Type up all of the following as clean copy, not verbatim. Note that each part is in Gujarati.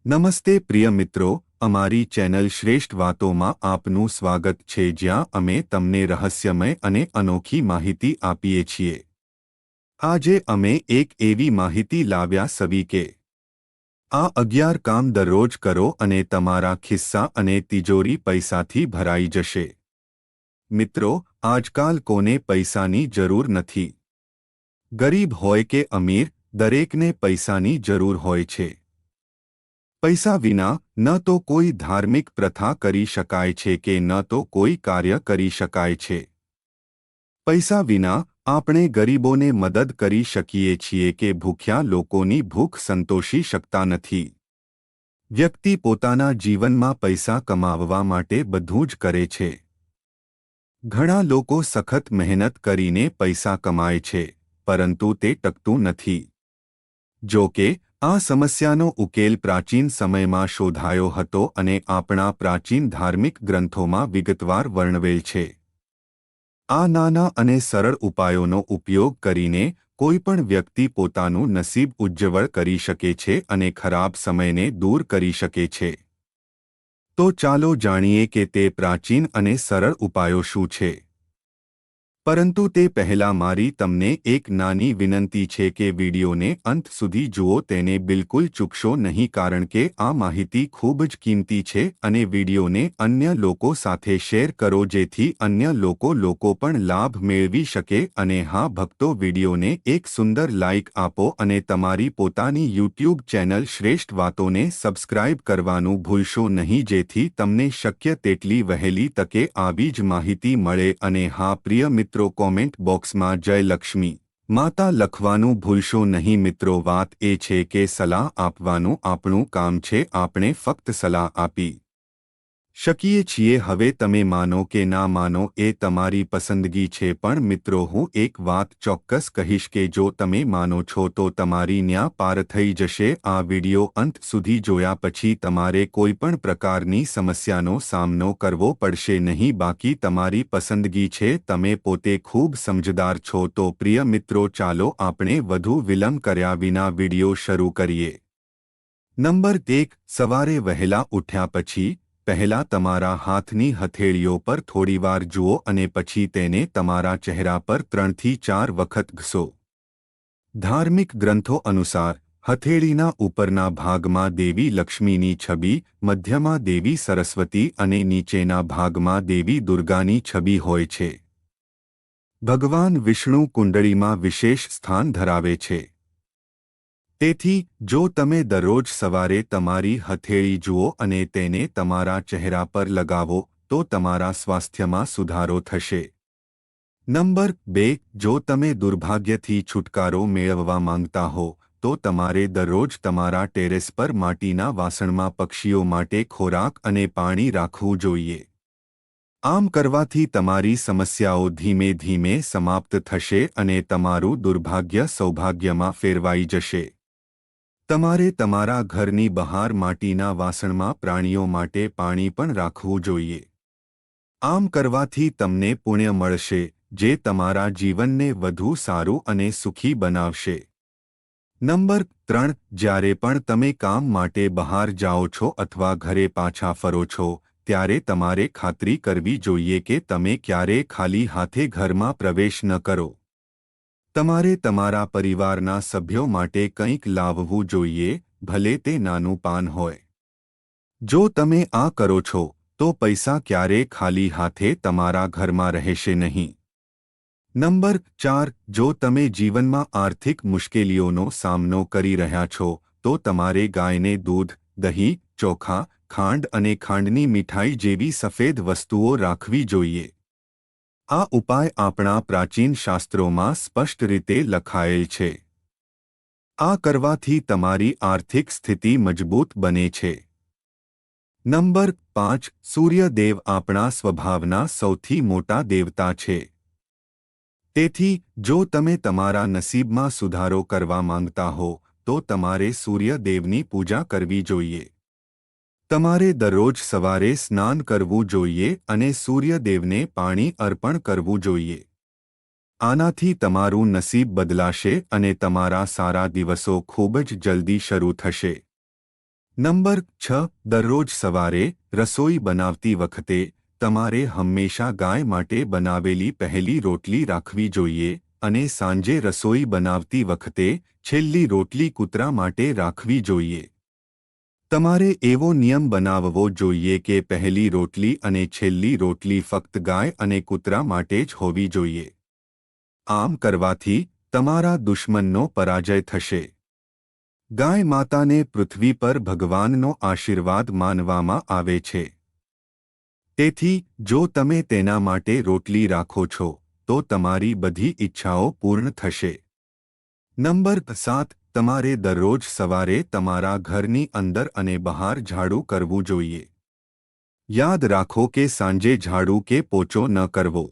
નમસ્તે પ્રિય મિત્રો, અમારી ચેનલ શ્રેષ્ઠ વાતોમાં આપનું સ્વાગત છે, જ્યાં અમે તમને રહસ્યમય અને અનોખી માહિતી આપીએ છીએ. આજે અમે એક એવી માહિતી લાવ્યા સવી કે આ 11 કામ દરરોજ કરો અને તમારા ખિસ્સા અને તિજોરી પૈસાથી ભરાઈ જશે. મિત્રો, આજકાલ કોને પૈસાની જરૂર નથી? ગરીબ હોય કે અમીર, દરેકને પૈસાની જરૂર હોય છે. પૈસા વિના ન તો કોઈ ધાર્મિક પ્રથા કરી શકાય છે કે ન તો કોઈ કાર્ય કરી શકાય છે. પૈસા વિના આપણે ગરીબોને મદદ કરી શકીએ છીએ કે ભૂખ્યા લોકોની ભૂખ સંતોષી શકતા નથી. વ્યક્તિ પોતાના જીવનમાં પૈસા કમાવવા માટે બધું જ કરે છે. ઘણા લોકો સખત મહેનત કરીને પૈસા કમાય છે, પરંતુ તે ટકતું નથી. જો કે આ સમસ્યાનો ઉકેલ પ્રાચીન સમયમાં શોધાયો હતો અને આપણા પ્રાચીન ધાર્મિક ગ્રંથોમાં વિગતવાર વર્ણવેલ છે. આ નાના અને સરળ ઉપાયોનો ઉપયોગ કરીને કોઈપણ વ્યક્તિ પોતાનું નસીબ ઉજ્જવળ કરી શકે છે અને ખરાબ સમયને દૂર કરી શકે છે. તો ચાલો જાણીએ કે તે પ્રાચીન અને સરળ ઉપાયો શું છે. પરંતુ તે પહેલા મારી તમને એક નાની વિનંતી છે કે વિડિયોને અંત સુધી જુઓ, તેને બિલકુલ ચૂકશો નહીં, કારણ કે આ માહિતી ખૂબ જ કિંમતી છે અને વિડિયોને અન્ય લોકો સાથે શેર કરો જેથી અન્ય લોકો પણ લાભ મેળવી શકે. અને હા ભક્તો, વિડિયોને એક સુંદર લાઇક આપો અને તમારી પોતાની YouTube ચેનલ શ્રેષ્ઠ વાતોને સબસ્ક્રાઇબ કરવાનું ભૂલશો નહીં, જેથી તમને શક્ય તેટલી વહેલી તકે આવી જ માહિતી મળે. અને હા પ્રિય મિત્રો, કોમેન્ટ બોક્સમાં જય લક્ષ્મી માતા લખવાનું ભૂલશો નહીં. મિત્રો, વાત એ છે કે સલાહ આપવાનું આપણું કામ છે, આપણે ફક્ત સલાહ આપી શકીએ છીએ. હવે તમે માનો કે ના માનો એ તમારી પસંદગી છે, પણ મિત્રો હું એક વાત ચોક્કસ કહીશ કે જો તમે માનો છો તો તમારી ન્યા પાર થઈ જશે. આ વિડિયો અંત સુધી જોયા પછી તમારે કોઈપણ પ્રકારની સમસ્યાનો સામનો કરવો પડશે નહીં, બાકી તમારી પસંદગી છે. તમે પોતે ખૂબ સમજદાર છો. તો પ્રિય મિત્રો, ચાલો આપણે વધુ વિલંબ કર્યા વિના વિડિયો શરૂ કરીએ. નંબર 1, સવારે વહેલા ઉઠ્યા પછી પહેલા તમારા હાથની હથેળીઓ પર થોડીવાર જુઓ અને પછી તેને તમારા ચહેરા પર 3 થી 4 વખત ઘસો. ધાર્મિક ગ્રંથો અનુસાર હથેળીના ઉપરના ભાગમાં દેવી લક્ષ્મીની છબી, મધ્યમાં દેવી સરસ્વતી અને નીચેના ભાગમાં દેવી દુર્ગાની છબી હોય છે. ભગવાન વિષ્ણુ કુંડળીમાં વિશેષ સ્થાન ધરાવે છે. તેથી જો તમે દરરોજ સવારે તમારી હથેળી જુઓ અને તેને તમારા ચહેરા પર લગાવો તો તમારા સ્વાસ્થ્યમાં સુધારો થશે. નંબર 2, જો તમે દુર્ભાગ્યથી છુટકારો મેળવવા માંગતા હો તો તમારે દરરોજ તમારા ટેરેસ પર માટીના વાસણમાં પક્ષીઓ માટે ખોરાક અને પાણી રાખવું જોઈએ. આમ કરવાથી તમારી સમસ્યાઓ ધીમે ધીમે સમાપ્ત થશે અને તમારું દુર્ભાગ્ય સૌભાગ્યમાં ફેરવાઈ જશે. તમારે તમારા ઘરની બહાર માટીના વાસણમાં પ્રાણીઓ માટે પાણી પણ રાખવું જોઈએ. આમ કરવાથી તમને પુણ્ય મળશે, જે તમારા જીવનને વધુ સારું અને સુખી બનાવશે. નંબર 3, જ્યારે પણ તમે કામ માટે બહાર જાઓ છો અથવા ઘરે પાછા ફરો છો, ત્યારે તમારે ખાતરી કરવી જોઈએ કે તમે ક્યારેય ખાલી હાથે ઘરમાં પ્રવેશ ન કરો. તમારે તમારા પરિવારના સભ્યો માટે કંઈક લાવવું જોઈએ, ભલે તે નાનું પાન હોય. જો તમે આ કરો છો તો પૈસા ક્યારેય ખાલી હાથે તમારા ઘરમાં રહેશે નહીં. નંબર 4, જો તમે જીવનમાં આર્થિક મુશ્કેલીઓનો સામનો કરી રહ્યા છો તો તમારે ગાયને દૂધ, દહીં, ચોખા, ખાંડ અને ખાંડની મીઠાઈ જેવી સફેદ વસ્તુઓ રાખવી જોઈએ. આ ઉપાય આપણા પ્રાચીન શાસ્ત્રોમાં સ્પષ્ટ રીતે લખાયેલ છે. આ કરવાથી તમારી આર્થિક સ્થિતિ મજબૂત બને છે. નંબર 5, સૂર્યદેવ આપણા સ્વભાવના સૌથી મોટા દેવતા છે. તેથી જો તમે તમારા નસીબમાં સુધારો કરવા માંગતા હો તો તમારે સૂર્યદેવની પૂજા કરવી જોઈએ. તમારે દરરોજ સવારે સ્નાન કરવું જોઈએ અને સૂર્યદેવને પાણી અર્પણ કરવું જોઈએ. આનાથી તમારું નસીબ બદલાશે અને તમારા સારા દિવસો ખૂબ જ જલ્દી શરૂ થશે. નંબર 6 દરરોજ સવારે રસોઈ બનાવતી વખતે તમારે હંમેશા ગાય માટે બનાવેલી પહેલી રોટલી રાખવી જોઈએ અને સાંજે રસોઈ બનાવતી વખતે છેલ્લી રોટલી કૂતરા માટે રાખવી જોઈએ. તમારે એવો નિયમ બનાવવો જોઈએ કે પહેલી રોટલી અને છેલ્લી રોટલી ફક્ત ગાય અને કૂતરા માટે જ હોવી જોઈએ. આમ કરવાથી તમારા દુશ્મનનો પરાજય થશે. ગાય માતાને પૃથ્વી પર ભગવાનનો આશીર્વાદ માનવામાં આવે છે. તેથી જો તમે તેના માટે રોટલી રાખો છો તો તમારી બધી ઈચ્છાઓ પૂર્ણ થશે. નંબર 7 તમારે દરરોજ સવારે તમારા ઘરની અંદર અને બહાર ઝાડુ કરવું જોઈએ. યાદ રાખો કે સાંજે ઝાડુ કે પોચો ન કરવો.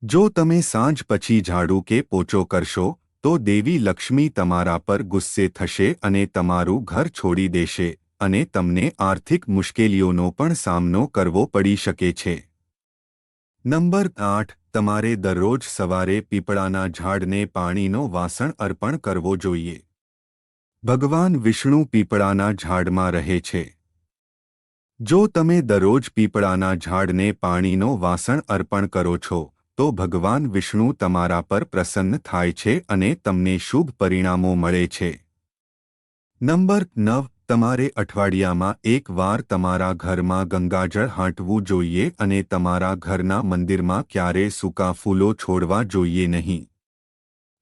જો તમે સાંજ પછી ઝાડુ કે પોચો કરશો તો દેવી લક્ષ્મી તમારા પર ગુસ્સે થશે અને તમારું ઘર છોડી દેશે અને તમને આર્થિક મુશ્કેલીઓનો પણ સામનો કરવો પડી શકે છે. નંબર 8 તમારે દરરોજ સવારે પીપળાના ઝાડને પાણીનો વાસણ અર્પણ કરવો જોઈએ. ભગવાન વિષ્ણુ પીપળાના ઝાડમાં રહે છે. જો તમે દરરોજ પીપળાના ઝાડને પાણીનો વાસણ અર્પણ કરો છો તો ભગવાન વિષ્ણુ તમારા પર પ્રસન્ન થાય છે અને તમને શુભ પરિણામો મળે છે. નંબર 9 તમારે અઠવાડિયામાં એક વાર તમારા ઘરમાં ગંગાજળ હાંટવું જોઈએ અને તમારા ઘરના મંદિરમાં ક્યારેય સૂકા ફૂલો છોડવા જોઈએ નહીં.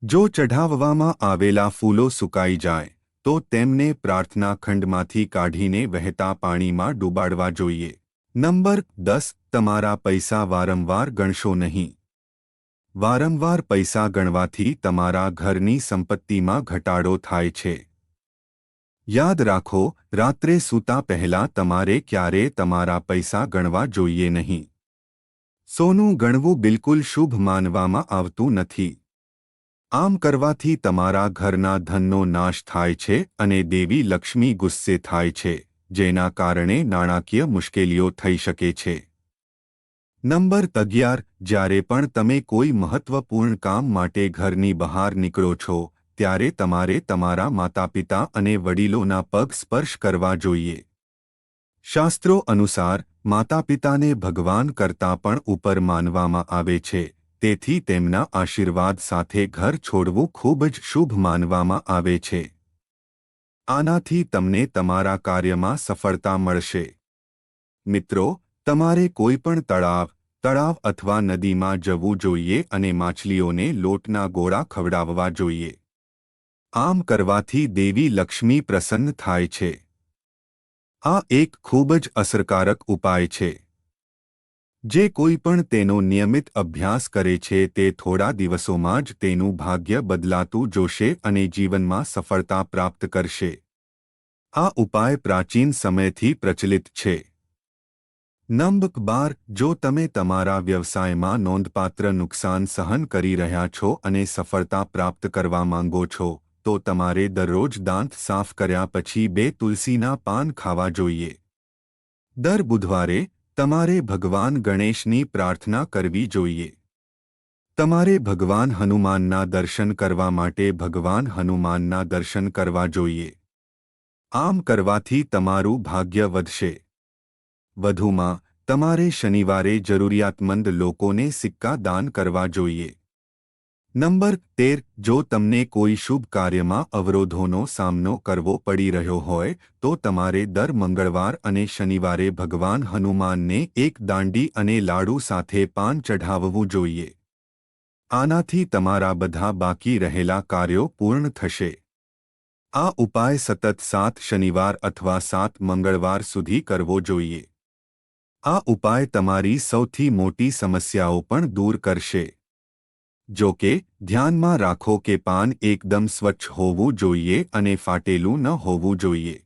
જો ચઢાવવામાં આવેલા ફૂલો સુકાઈ જાય તો તેમને પ્રાર્થના ખંડમાંથી કાઢીને વહેતા પાણીમાં ડૂબાડવા જોઈએ. નંબર 10 તમારા પૈસા વારંવાર ગણશો નહીં. વારંવાર પૈસા ગણવાથી તમારા ઘરની સંપત્તિમાં ઘટાડો થાય છે. યાદ રાખો, રાત્રે સૂતા પહેલા તમારે ક્યારેય તમારા પૈસા ગણવા જોઈએ નહીં. સોનું ગણવું બિલકુલ શુભ માનવામાં આવતું નથી. આમ કરવાથી તમારા ઘરના ધનનો નાશ થાય છે અને દેવી લક્ષ્મી ગુસ્સે થાય છે, જેના કારણે નાણાકીય મુશ્કેલીઓ થઈ શકે છે. નંબર 11 જ્યારે પણ તમે કોઈ મહત્વપૂર્ણ કામ માટે ઘરની બહાર નીકળો છો ત્યારે તમારે તમારા માતાપિતા અને વડીલોના પગ સ્પર્શ કરવા જોઈએ. શાસ્ત્રો અનુસાર માતાપિતાને ભગવાન કરતાં પણ ઉપર માનવામાં આવે છે, તેથી તેમના આશીર્વાદ સાથે ઘર છોડવું ખૂબ જ શુભ માનવામાં આવે છે. આનાથી તમને તમારા કાર્યમાં સફળતા મળશે. મિત્રો, તમારે કોઈ પણ તળાવ અથવા નદીમાં જવું જોઈએ અને માછલીઓને લોટના ગોળા ખવડાવવા જોઈએ. આમ કરવાથી દેવી લક્ષ્મી પ્રસન્ન થાય છે. આ એક ખૂબ જ અસરકારક ઉપાય છે. જે કોઈ પણ તેનો નિયમિત અભ્યાસ કરે છે તે થોડા દિવસોમાં જ તેનું ભાગ્ય બદલાતું જોશે અને જીવનમાં સફળતા પ્રાપ્ત કરશે. આ ઉપાય પ્રાચીન સમયથી પ્રચલિત છે. નંબર 12 જો તમે તમારા વ્યવસાયમાં નોંધપાત્ર નુકસાન સહન કરી રહ્યા છો અને સફળતા પ્રાપ્ત કરવા માંગો છો તો તમારે દરરોજ દાંત સાફ કર્યા પછી 2 તુલસીના પાન ખાવા જોઈએ. દર બુધવારે તમારે ભગવાન ગણેશની પ્રાર્થના કરવી જોઈએ. તમારે ભગવાન હનુમાનના દર્શન કરવા માટે ભગવાન હનુમાનના દર્શન કરવા જોઈએ. આમ કરવાથી તમારું ભાગ્ય વધશે. વધુમાં, તમારે શનિવારે જરૂરિયાતમંદ લોકોને સિક્કા દાન કરવા જોઈએ. નંબર 13 જો તમને કોઈ શુભ કાર્યમાં અવરોધોનો સામનો કરવો પડી રહ્યો હોય તો તમારે દર મંગળવાર અને શનિવારે ભગવાન હનુમાનને એક દાંડી અને લાડુ સાથે પાન ચઢાવવું જોઈએ. આનાથી તમારા બધા બાકી રહેલા કાર્યો પૂર્ણ થશે. આ ઉપાય સતત 7 શનિવાર અથવા 7 મંગળવાર સુધી કરવો જોઈએ. આ ઉપાય તમારી સૌથી મોટી સમસ્યાઓ પણ દૂર કરશે. જો કે, ધ્યાનમાં રાખો કે પાન એકદમ સ્વચ્છ હોવું જોઈએ અને ફાટેલું ન હોવું જોઈએ.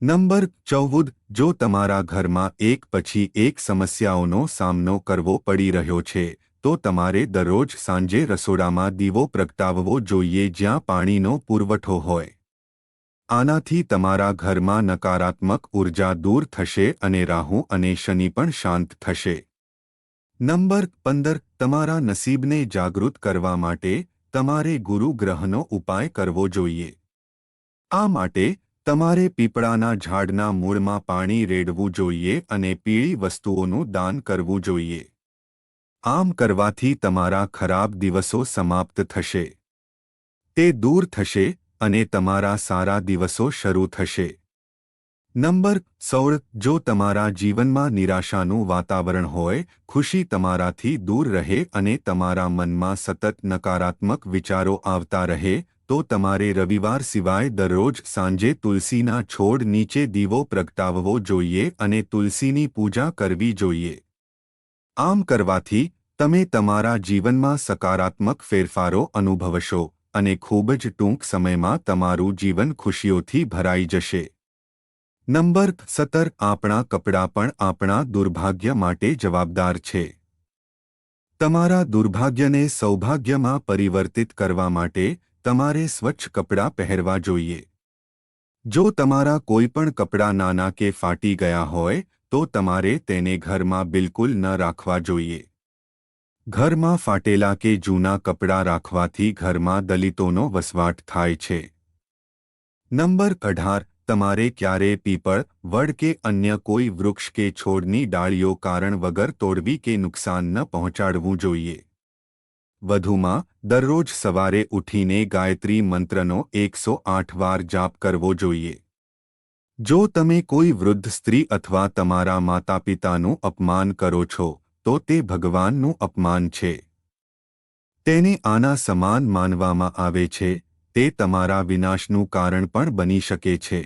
નંબર 14 જો તમારા ઘરમાં એક પછી એક સમસ્યાઓનો સામનો કરવો પડી રહ્યો છે તો તમારે દરરોજ સાંજે રસોડામાં દીવો પ્રગટાવવો જોઈએ જ્યાં પાણીનો પુરવઠો હોય. આનાથી તમારા ઘરમાં નકારાત્મક ઉર્જા દૂર થશે અને રાહુ અને શનિ પણ શાંત થશે. નંબર 15 તમારા નસીબને જાગૃત કરવા માટે તમારે ગુરુ ગ્રહનો ઉપાય કરવો જોઈએ. આ માટે તમારે પીપળાના ઝાડના મૂળમાં પાણી રેડવું જોઈએ અને પીળી વસ્તુઓનું દાન કરવું જોઈએ. આમ કરવાથી તમારા ખરાબ દિવસો સમાપ્ત થશે. તે દૂર થશે અને તમારા સારા દિવસો શરૂ થશે. નંબર 16. જો તમારા જીવનમાં નિરાશાનું વાતાવરણ હોય, ખુશી તમારાથી દૂર રહે અને તમારા મનમાં સતત નકારાત્મક વિચારો આવતા રહે, તો તમારે રવિવાર સિવાય દરરોજ સાંજે તુલસીના છોડ નીચે દીવો પ્રગટાવવો જોઈએ અને તુલસીની પૂજા કરવી જોઈએ. આમ કરવાથી તમે તમારા જીવનમાં સકારાત્મક ફેરફારો અનુભવશો અને ખૂબ જ ટૂંક સમયમાં તમારું જીવન ખુશીઓથી ભરાઈ જશે. નંબર 17. આપણા કપડાં પણ આપણા દુર્ભાગ્ય માટે જવાબદાર છે. તમારા દુર્ભાગ્યને સૌભાગ્યમાં પરિવર્તિત કરવા માટે તમારે સ્વચ્છ કપડાં પહેરવા જોઈએ. જો તમારા કોઈપણ કપડાં નાના કે ફાટી ગયા હોય, તો તમારે તેને ઘરમાં બિલકુલ ન રાખવા જોઈએ. ઘરમાં ફાટેલા કે જૂના કપડાં રાખવાથી ઘરમાં દલિતોનો વસવાટ થાય છે. નંબર 18. તમારે ક્યારેય પીપળ, વડ કે અન્ય કોઈ વૃક્ષ કે છોડની ડાળીઓ કારણ વગર તોડવી કે નુકસાન ન પહોંચાડવું જોઈએ. વધુમાં, દરરોજ સવારે ઉઠીને ગાયત્રી મંત્રનો 108 વાર જાપ કરવો જોઈએ. જો તમે કોઈ વૃદ્ધ સ્ત્રી અથવા તમારા માતાપિતાનું અપમાન કરો છો, તો તે ભગવાનનું અપમાન છે. તેને આના સમાન માનવામાં આવે છે. તે તમારા વિનાશનું કારણ પણ બની શકે છે.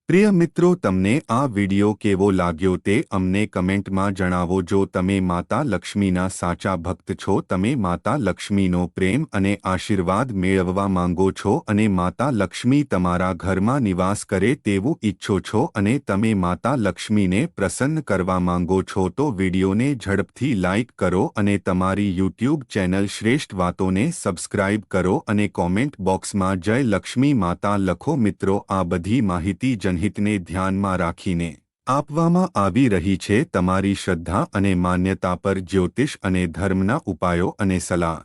પ્રિય મિત્રો, તમને આ વિડિયો કેવો લાગ્યો તે અમને કમેન્ટમાં જણાવો. જો તમે માતા લક્ષ્મીના સાચા ભક્ત છો, તમે માતા લક્ષ્મીનો પ્રેમ અને આશીર્વાદ મેળવવા માંગો છો અને માતા લક્ષ્મી તમારા ઘરમાં નિવાસ કરે તેવું ઈચ્છો છો અને તમે માતા લક્ષ્મીને પ્રસન્ન કરવા માંગો છો, તો વિડિયોને ઝડપથી લાઇક કરો અને તમારી યુટ્યુબ ચેનલ શ્રેષ્ઠ વાતોને સબસ્ક્રાઇબ કરો અને કોમેન્ટ બોક્સમાં જય લક્ષ્મી માતા લખો. મિત્રો, આ બધી માહિતી જનહિતને ધ્યાનમાં રાખીને આપવામાં આવી રહી છે. તમારી શ્રદ્ધા અને માન્યતા પર જ્યોતિષ અને ધર્મના ઉપાયો અને સલાહ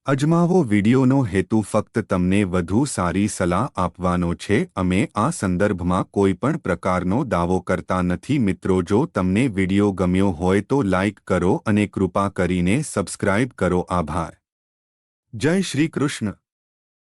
અજમાવો. વિડિયોનો હેતુ ફક્ત તમને વધુ સારી સલાહ આપવાનો છે. અમે આ સંદર્ભમાં કોઈપણ પ્રકારનો દાવો કરતા નથી. મિત્રો, જો તમને વિડિયો ગમ્યો હોય તો લાઇક કરો અને કૃપા કરીને સબસ્ક્રાઇબ કરો. આભાર. જય શ્રી કૃષ્ણ.